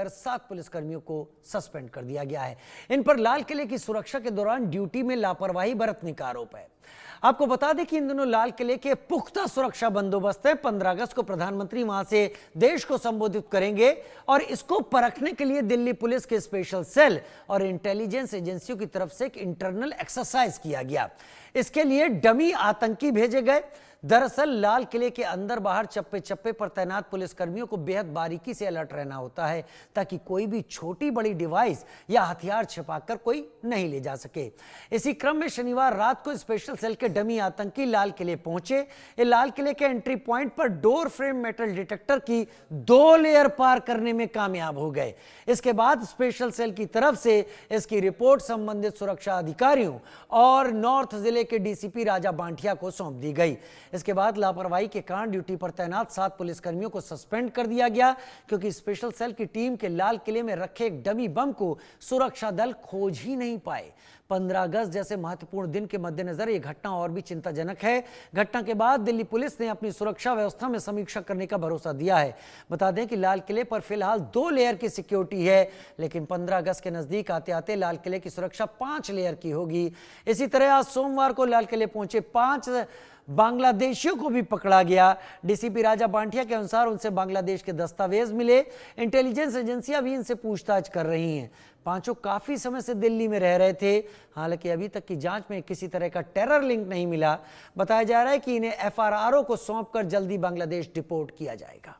7 पुलिसकर्मियों को सस्पेंड कर दिया गया है। इन पर लाल किले की सुरक्षा के दौरान ड्यूटी में लापरवाही बरतने का आरोप है। आपको बता दें कि इन दिनों लाल किले के पुख्ता सुरक्षा बंदोबस्त है। 15 अगस्त को प्रधानमंत्री वहां से देश को संबोधित करेंगे और इसको परखने के लिए दिल्ली पुलिस के स्पेशल सेल और इंटेलिजेंस एजेंसियों की तरफ से एक इंटरनल एक्सरसाइज किया गया। इसके लिए डमी आतंकी भेजे गए। दरअसल लाल किले के अंदर बाहर चप्पे चप्पे पर तैनात पुलिसकर्मियों को बेहद बारीकी से अलर्ट रहना होता है ताकि कोई भी छोटी बड़ी डिवाइस या हथियार छिपाकर कोई नहीं ले जा सके। इसी क्रम में शनिवार रात को स्पेशल सेल के डमी आतंकी लाल किले पहुंचे। ये लाल किले के एंट्री पॉइंट पर डोर फ्रेम मेटल डिटेक्टर की 2 लेयर पार करने में कामयाब हो गए। इसके बाद स्पेशल सेल की तरफ से इसकी रिपोर्ट संबंधित सुरक्षा अधिकारियों और नॉर्थ जिले के डीसीपी राजा बांटिया को सौंप दी गई। इसके बाद लापरवाही के कारण ड्यूटी पर तैनात 7 पुलिसकर्मियों को सस्पेंड कर दिया गया, क्योंकि स्पेशल सेल की टीम के लाल किले में रखे एक डमी बम को सुरक्षा दल खोज ही नहीं पाए। 15 अगस्त जैसे महत्वपूर्ण दिन के मद्देनजर यह घटना और भी चिंताजनक है। घटना के बाद दिल्ली पुलिस ने अपनी सुरक्षा व्यवस्था में समीक्षा करने का भरोसा दिया है। बता दें कि लाल किले पर फिलहाल 2 लेयर की सिक्योरिटी है, लेकिन 15 अगस्त के नजदीक आते आते लाल किले की सुरक्षा 5 लेयर की होगी। इसी तरह आज सोमवार को लाल किले पहुंचे 5 बांग्लादेशियों को भी पकड़ा गया। डीसीपी राजा बांटिया के अनुसार उनसे बांग्लादेश के दस्तावेज मिले। इंटेलिजेंस एजेंसियां भी इनसे पूछताछ कर रही हैं। पांचों काफी समय से दिल्ली में रह रहे थे, हालांकि अभी तक की जांच में किसी तरह का टेरर लिंक नहीं मिला। बताया जा रहा है कि इन्हें एफआरआरओ को सौंपकर जल्दी बांग्लादेश डिपोर्ट किया जाएगा।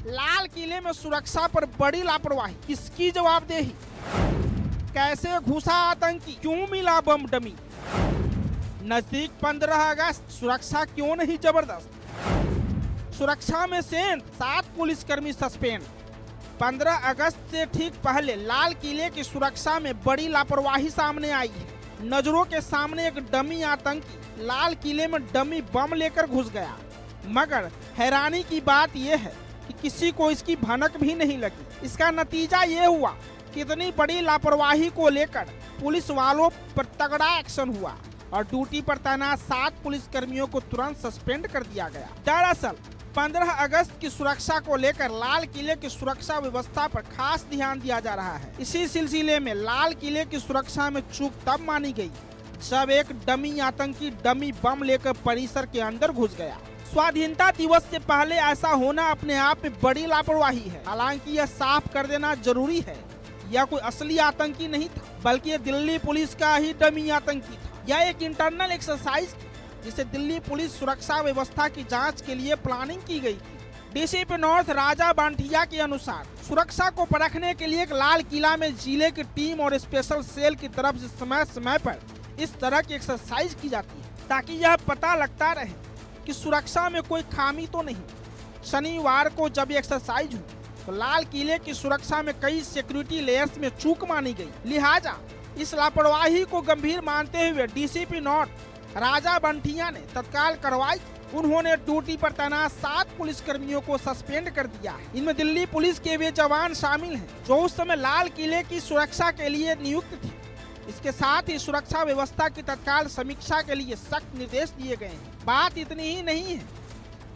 लाल किले में सुरक्षा पर बड़ी लापरवाही, किसकी जवाबदेही? कैसे घुसा आतंकी? क्यों मिला बम डमी? नजदीक 15 अगस्त, सुरक्षा क्यों नहीं जबरदस्त? सुरक्षा में सेंध, 7 पुलिसकर्मी सस्पेंड। 15 अगस्त से ठीक पहले लाल किले की सुरक्षा में बड़ी लापरवाही सामने आई है। नजरों के सामने एक डमी आतंकी लाल किले में डमी बम लेकर घुस गया, मगर हैरानी की बात यह है कि किसी को इसकी भनक भी नहीं लगी। इसका नतीजा ये हुआ कि इतनी बड़ी लापरवाही को लेकर पुलिस वालों पर तगड़ा एक्शन हुआ और ड्यूटी पर तैनात 7 पुलिसकर्मियों को तुरंत सस्पेंड कर दिया गया। दरअसल 15 अगस्त की सुरक्षा को लेकर लाल किले की सुरक्षा व्यवस्था पर खास ध्यान दिया जा रहा है। इसी सिलसिले में लाल किले की सुरक्षा में चूक तब मानी गई जब एक डमी आतंकी डमी बम लेकर परिसर के अंदर घुस गया। स्वाधीनता दिवस से पहले ऐसा होना अपने आप में बड़ी लापरवाही है। हालांकि यह साफ कर देना जरूरी है, यह कोई असली आतंकी नहीं था, बल्कि यह दिल्ली पुलिस का ही डमी आतंकी था। यह एक इंटरनल एक्सरसाइज थी जिसे दिल्ली पुलिस सुरक्षा व्यवस्था की जांच के लिए प्लानिंग की गई थी। डीसीपी नॉर्थ राजा बांटिया के अनुसार सुरक्षा को परखने के लिए एक लाल किला में जिले की टीम और स्पेशल सेल की तरफ से समय समय पर इस तरह की एक्सरसाइज की जाती है, ताकि यह पता लगता रहे कि सुरक्षा में कोई खामी तो नहीं। शनिवार को जब एक्सरसाइज हुई तो लाल किले की सुरक्षा में कई सिक्योरिटी लेयर्स में चूक मानी गई। लिहाजा इस लापरवाही को गंभीर मानते हुए डीसीपी नॉर्थ राजा बांटिया ने तत्काल कार्रवाई। उन्होंने ड्यूटी पर तैनात 7 पुलिसकर्मियों को सस्पेंड कर दिया है। इनमें दिल्ली पुलिस के वे जवान शामिल हैं जो उस समय लाल किले की सुरक्षा के लिए नियुक्त थे। इसके साथ ही सुरक्षा व्यवस्था की तत्काल समीक्षा के लिए सख्त निर्देश दिए गए हैं। बात इतनी ही नहीं है,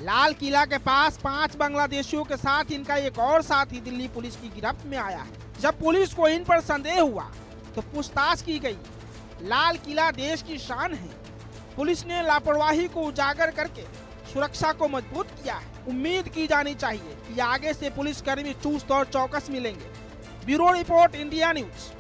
लाल किला के पास 5 बांग्लादेशियों के साथ इनका एक और साथी दिल्ली पुलिस की गिरफ्त में आया है। जब पुलिस को इन पर संदेह हुआ तो पूछताछ की गई। लाल किला देश की शान है। पुलिस ने लापरवाही को उजागर करके सुरक्षा को मजबूत किया है। उम्मीद की जानी चाहिए कि आगे से पुलिसकर्मी चुस्त और चौकस मिलेंगे। Bureau report, India news.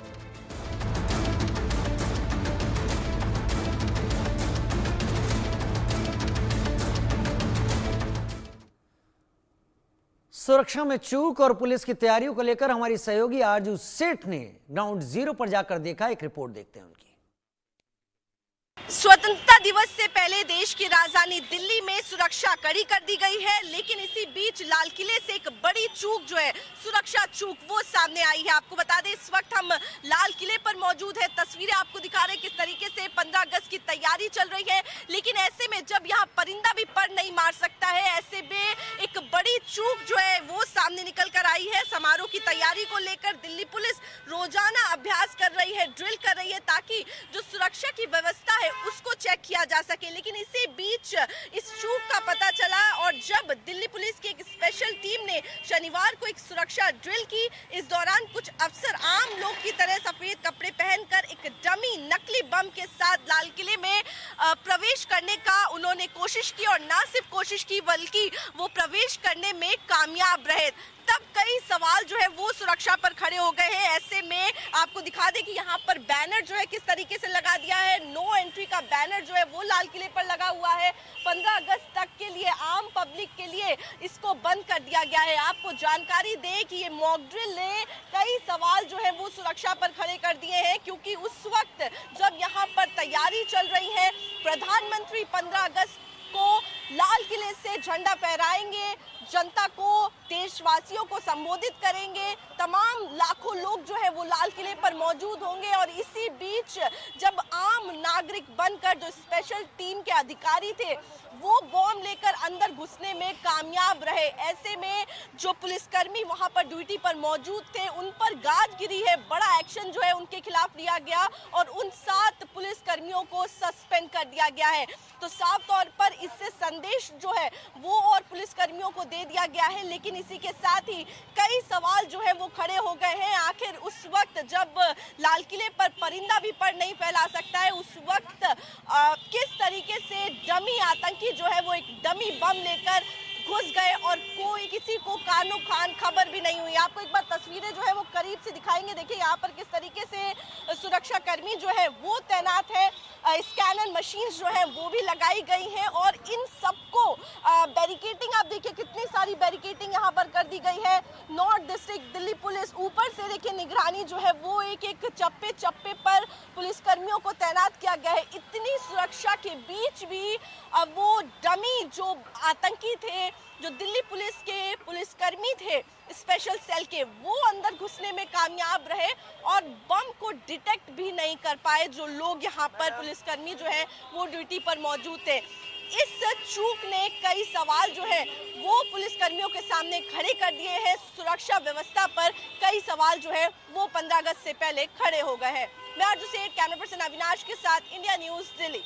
सुरक्षा में चूक और पुलिस की तैयारियों को लेकर हमारी सहयोगी आरजू सेठ ने ग्राउंड जीरो पर जाकर देखा। एक रिपोर्ट देखते हैं उनकी। स्वतंत्रता दिवस से पहले देश की राजधानी दिल्ली में सुरक्षा कड़ी कर दी गई है, लेकिन इसी बीच लाल किले से एक बड़ी चूक जो है, सुरक्षा चूक, वो सामने आई है। आपको बता दें, इस वक्त हम लाल किले पर मौजूद है। तस्वीरें आपको दिखा रहे हैं किस तरीके से 15 अगस्त की तैयारी चल रही है, लेकिन ऐसे में जब यहाँ परिंदा भी पर नहीं मार सकता है, ऐसे में एक बड़ी चूक जो है वो सामने निकल कर आई है। समारोह की तैयारी को लेकर दिल्ली पुलिस रोजाना अभ्यास कर रही है, ड्रिल कर रही है, ताकि जो सुरक्षा की व्यवस्था है उसको चेक किया जा सके। लेकिन इसी बीच इस चूक का पता चला और जब दिल्ली पुलिस की एक स्पेशल टीम ने शनिवार को एक सुरक्षा ड्रिल की, इस दौरान कुछ अफसर आम लोग की तरह सफेद कपड़े पहनकर एक डमी नकली बम के साथ लाल किले में प्रवेश करने का उन्होंने कोशिश की, और ना सिर्फ कोशिश की बल्कि वो प्रवेश करने में कामयाब रहे। तब कई सवाल जो है वो सुरक्षा पर खड़े हो गए हैं। ऐसे में आपको दिखा दें कि यहाँ पर बैनर जो है किस तरीके से लगा दिया है, नो एंट्री का बैनर जो है वो लाल किले पर लगा हुआ है। 15 अगस्त तक के लिए आम पब्लिक के लिए इसको बंद कर दिया गया है। आपको जानकारी दें कि ये मॉक ड्रिल ने कई सवाल जो है वो सुरक्षा पर खड़े कर दिए हैं, क्योंकि उस वक्त जब यहाँ पर तैयारी चल रही है, प्रधानमंत्री 15 अगस्त को लाल किले से झंडा फहराएंगे, जनता को, देशवासियों को संबोधित करेंगे, तमाम लाखों लोग जो है वो लाल किले पर मौजूद होंगे। और इसी बीच जब आम नागरिक बनकर जो स्पेशल टीम के अधिकारी थे वो बॉम्ब लेकर अंदर घुसने में कामयाब रहे, ऐसे में जो पुलिसकर्मी वहां पर ड्यूटी पर मौजूद थे उन पर गाज गिरी है। बड़ा एक्शन जो है उनके खिलाफ लिया गया और उन 7 पुलिसकर्मियों को सस्पेंड कर दिया गया है। तो साफ तौर पर इससे संदेश जो है वो और पुलिसकर्मियों को दे दिया गया है, लेकिन इसी के साथ ही कई सवाल जो है वो खड़े हो गए हैं। आखिर उस वक्त जब लाल किले पर परिंदा भी पर नहीं फैला सकता है, उस वक्त किस तरीके से डमी आतंकी जो है वो एक डमी बम लेकर घुस गए और कोई किसी को कानो खान खबर भी नहीं हुई। आपको एक बार तस्वीरें जो है वो करीब से दिखाएंगे। देखिए यहाँ पर किस तरीके से सुरक्षा कर्मी जो है वो तैनात है, स्कैनर मशीन जो है वो भी लगाई गई हैं और इन सबको बैरिकेटिंग, आप देखिए कितनी सारी बैरिकेटिंग यहाँ पर कर दी गई है। नॉर्थ डिस्ट्रिक्ट दिल्ली पुलिस ऊपर से देखिए निगरानी जो है वो एक एक चप्पे चप्पे पर पुलिसकर्मियों को तैनात किया गया है। इतनी सुरक्षा के बीच भी वो डमी जो आतंकी थे, जो दिल्ली पुलिस के पुलिसकर्मी थे स्पेशल सेल के, वो अंदर घुसने में कामयाब रहे और बम को डिटेक्ट भी नहीं कर पाए जो लोग यहाँ पर पुलिसकर्मी जो है वो ड्यूटी पर मौजूद थे। इस चूक ने कई सवाल जो है वो पुलिसकर्मियों के सामने खड़े कर दिए हैं। सुरक्षा व्यवस्था पर कई सवाल जो है वो 15 अगस्त से पहले खड़े हो गए हैं। मैं अर्जुन सेठ, कैमरा पर्सन अविनाश के साथ, इंडिया न्यूज दिल्ली।